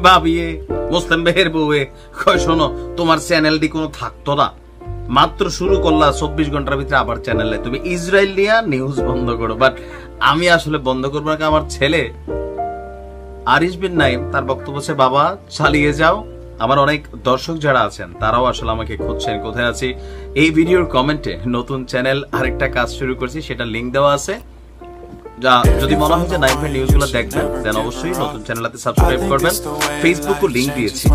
ভাবিয়ে মুসলিম ভাইয়ের বউয়ে কয় শোনো তোমার চ্যানেলটি কোনো থাকতো না, মাত্র শুরু করলা 24 ঘন্টার ভিতরে আবার চ্যানেলে তুমি ইসরায়েল নিয়ে নিউজ বন্ধ করো। বাট আমি আসলে বন্ধ করবো না, আমার ছেলে আরিশ বিন নাইম তার বক্তব্য হচ্ছে বাবা চালিয়ে যাও। আমার অনেক দর্শক যারা আছেন তারাও আসলে আমাকে খুঁজছেন কোথায় আছি। এই ভিডিওর কমেন্টে নতুন চ্যানেল আরেকটা কাজ শুরু করছি, সেটা লিংক দেওয়া আছে। যদি মনে হয় যে নাইম ভাই নিউজগুলো দেখবেন দেন অবশ্যই নতুন চ্যানেলটাতে সাবস্ক্রাইব করবেন। ফেসবুকও লিংক দিয়েছি।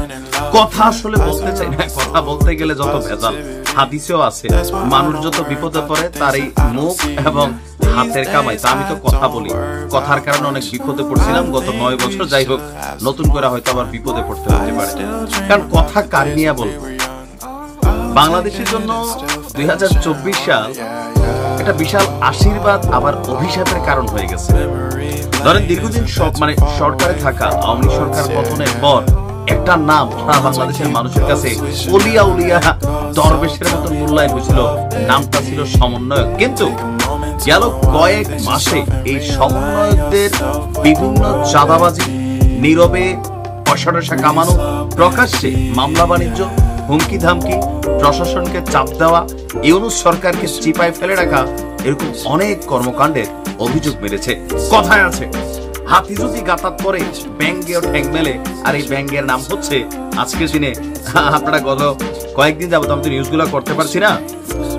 কথা আসলে বলতে চাই না, কথা বলতে গেলে যত ভেজাল, হাদিসেও আছে মানুষ যত বিপদে পড়ে তার এই মুখ এবং হাতের কামাই। তা আমি তো কথা বলি, কথার কারণে অনেক বিপদে পড়ছিলাম গত 9 বছর। যাই হোক, নতুন করে হয়তো আবার বিপদে পড়তে হতে পারে, কারণ কথা কার নিয়ে বলবো। বাংলাদেশের জন্য 2024 সাল একটা বিশাল আশীর্বাদ আবার অভিশাপের কারণ হয়ে গেছে। ধরেন দীর্ঘদিন সরকারে থাকা আওয়ামী লীগ সরকার পতনের পর একটা নাম বাংলাদেশের মানুষের কাছে উলিয়া উলিয়া দরবেশের মতো মূল্যায়ন হয়েছিল, নামটা ছিল সমন্বয়ক। কিন্তু গেল কয়েক মাসে এই সমন্বয়কদের বিভিন্ন চাঁদাবাজি, নীরবে পয়সা টয়সা কামানো, প্রকাশ্যে মামলা বাণিজ্য, হুমকি ধামকি, প্রশাসনকে চাপ দেওয়া, ইউনূস সরকারকে চিপায় ফেলে রাখা, এরকম অনেক কর্মকাণ্ডের অভিযোগ মেরেছে। কথায় আছে হাতি যদি গাতাত করে ব্যাঙ্গেও ঠ্যাং মেলে, আর এই ব্যাঙ্গের নাম হচ্ছে আজকের দিনে আপনারা গত কয়েকদিন যাবত আমি তো নিউজগুলো করতে পারছি না,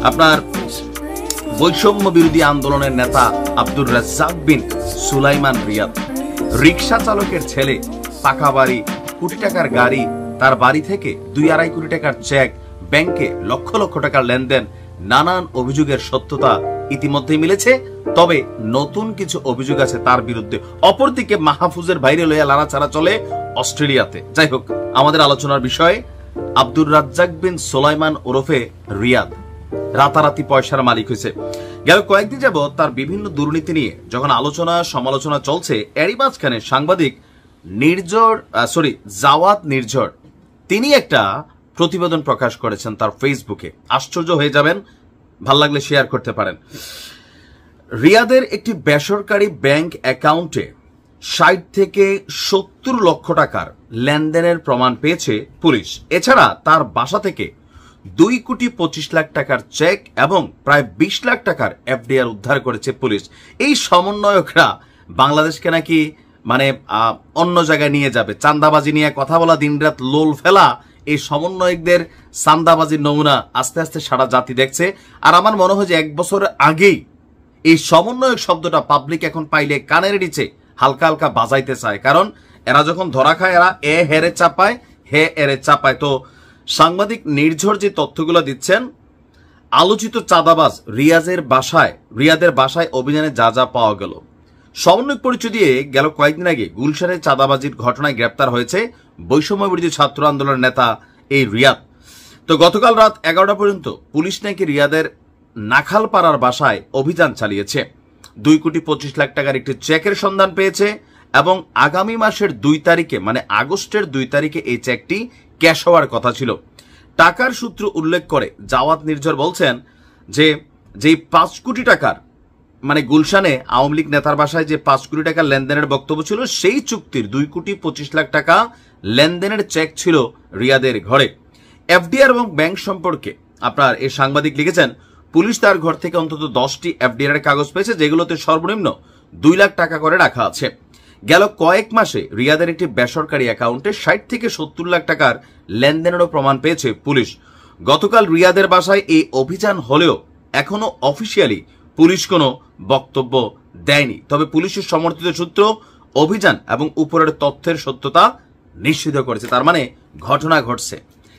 আপনার বৈষম্য বিরোধী আন্দোলনের নেতা আব্দুর রাজ্জাক বিন সুলাইমান রিয়াদ, রিকশা চালকের ছেলে, পাকা বাড়ি, কোটি টাকার গাড়ি, তার বাড়ি থেকে 2-2.5 কোটি টাকার চেক, ব্যাংকে লক্ষ লক্ষ টাকার লেনদেন, নানান অভিযোগের সত্যতা ইতিমধ্যেই মিলেছে। তবে নতুন কিছু অভিযোগ আছে তার বিরুদ্ধে। অপরদিকে মাহফুজের বাইরে লইয়া লাড়াচাড়া চলে অস্ট্রেলিয়াতে। যাই হোক, আমাদের আলোচনার বিষয় আব্দুর রাজ্জাক বিন সুলাইমান ওরফে রিয়াদ রাতারাতি পয়সার মালিক হয়েছে। গেল কয়েকদিন যাবত তার বিভিন্ন দুর্নীতি নিয়ে যখন আলোচনা সমালোচনা চলছে, এরই মাঝখানে সাংবাদিক জাওয়াদ নির্ঝর তিনি একটা প্রতিবেদন প্রকাশ করেছেন তার ফেসবুকে। আশ্চর্য হয়ে যাবেন, ভাল লাগলে শেয়ার করতে পারেন। রিয়াদের একটি বেসরকারি ব্যাংক অ্যাকাউন্টে 60 থেকে 70 লক্ষ টাকার লেনদেনের প্রমাণ পেয়েছে পুলিশ। এছাড়া তার বাসা থেকে 2 কোটি 25 লাখ টাকার চেক এবং প্রায় 20 লাখ টাকার এফডিআর উদ্ধার করেছে পুলিশ। এই সমন্বয়করা বাংলাদেশকে নাকি অন্য জায়গায় নিয়ে যাবে, চাঁদাবাজি নিয়ে কথা বলা, দিনরাত লোল ফেলা, এই সমন্বয়কদের চাঁদাবাজির নমুনা আস্তে আস্তে সারা জাতি দেখছে। আর আমার মনে হয় যে 1 বছর আগেই এই সমন্বয়ক শব্দটা পাবলিক এখন পাইলে কানের নিচে হালকা হালকা বাজাইতে চায়, কারণ এরা যখন ধরা খায় এরা এ হেরে চাপায়, হে এরে চাপায়। তো সাংবাদিক নির্ঝর যে তথ্যগুলো দিচ্ছেন, আলোচিত চাঁদাবাজ রিয়াদের বাসায় অভিযানে যা যা পাওয়া গেল। সমন্বয়ক পরিচয় দিয়ে গেল কয়েকদিন আগে গুলশানে চাঁদাবাজির ঘটনায় গ্রেপ্তার হয়েছে বৈষম্য বিরোধী ছাত্র আন্দোলনের নেতা এই রিয়াদ। তো গতকাল রাত 11টা পর্যন্ত পুলিশ নাকি রিয়াদের নাখালপাড়ার বাসায় অভিযান চালিয়েছে। 2 কোটি 25 লাখ টাকার একটি চেকের সন্ধান পেয়েছে এবং আগামী মাসের 2 তারিখে আগস্টের 2 তারিখে এই চেকটি ক্যাশ হওয়ার কথা ছিল। টাকার সূত্র উল্লেখ করে জাওয়াদ নির্ঝর বলছেন যে 5 কোটি টাকার গুলশানে আওয়ামী লীগ নেতার বাসায় যে 5 কোটি টাকার লেনদেনের বক্তব্য ছিল, সেই চুক্তির 2 কোটি 25 লাখ টাকা লেনদেনের চেক ছিল রিয়াদের ঘরে। এফডিআর এবং ব্যাংক সম্পর্কে আপনার এই সাংবাদিক লিখেছেন, পুলিশ তার ঘর থেকে অন্তত 10টি এফডিআর এর কাগজ পেয়েছে, যেগুলোতে সর্বনিম্ন 2 লাখ টাকা করে রাখা আছে। গেল কয়েক মাসে রিয়াদের একটি বেসরকারি অ্যাকাউন্টে 60 থেকে 70 লাখ টাকার লেনদেনেরও প্রমাণ পেয়েছে পুলিশ। গতকাল রিয়াদের বাসায় এই অভিযান হলেও এখনো অফিসিয়ালি পুলিশ কোনো বক্তব্য দেয়নি। তবে পুলিশের সমর্থিত সূত্র অভিযান এবং উপরের তথ্যের সত্যতা নিশ্চিত করেছে। তার মানে ঘটনা ঘটছে।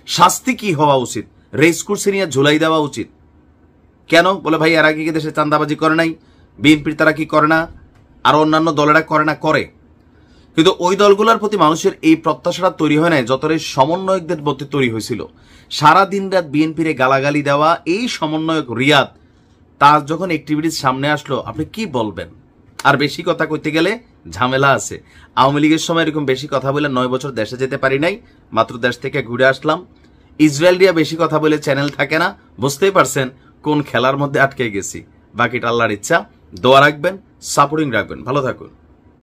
শাস্তি কি হওয়া উচিত? রেস কোর্সে নিয়ে ঝুলাই দেওয়া উচিত। কেন বলে ভাই এর আগে কি দেশে চাঁদাবাজি করে নাই? বিএনপির তারা কি করে না? আর অন্যান্য দলেরা করে না? করে। কিন্তু ওই দলগুলোর প্রতি মানুষের এই প্রত্যাশাটা তৈরি হয় নাই যতটা সমন্বয়কদের মধ্যে তৈরি হয়েছিল। সারা দিন রাত বিএনপিরে গালাগালি দেওয়া এই সমন্বয়ক রিয়াদ, তার যখন অ্যাক্টিভিটিস সামনে আসলো আপনি কি বলবেন? আর বেশি কথা কইতে গেলে ঝামেলা আছে। আওয়ামী লীগের সময় এরকম বেশি কথা বলে 9 বছর দেশে যেতে পারি নাই, মাত্র দেশ থেকে ঘুরে আসলাম। ইসরায়েল দিয়া বেশি কথা বলে চ্যানেল থাকে না, বুঝতেই পারছেন কোন খেলার মধ্যে আটকে গেছি। বাকিটা আল্লাহর ইচ্ছা। দোয়া রাখবেন, সাপোর্টিং রাখবেন। ভালো থাকুন।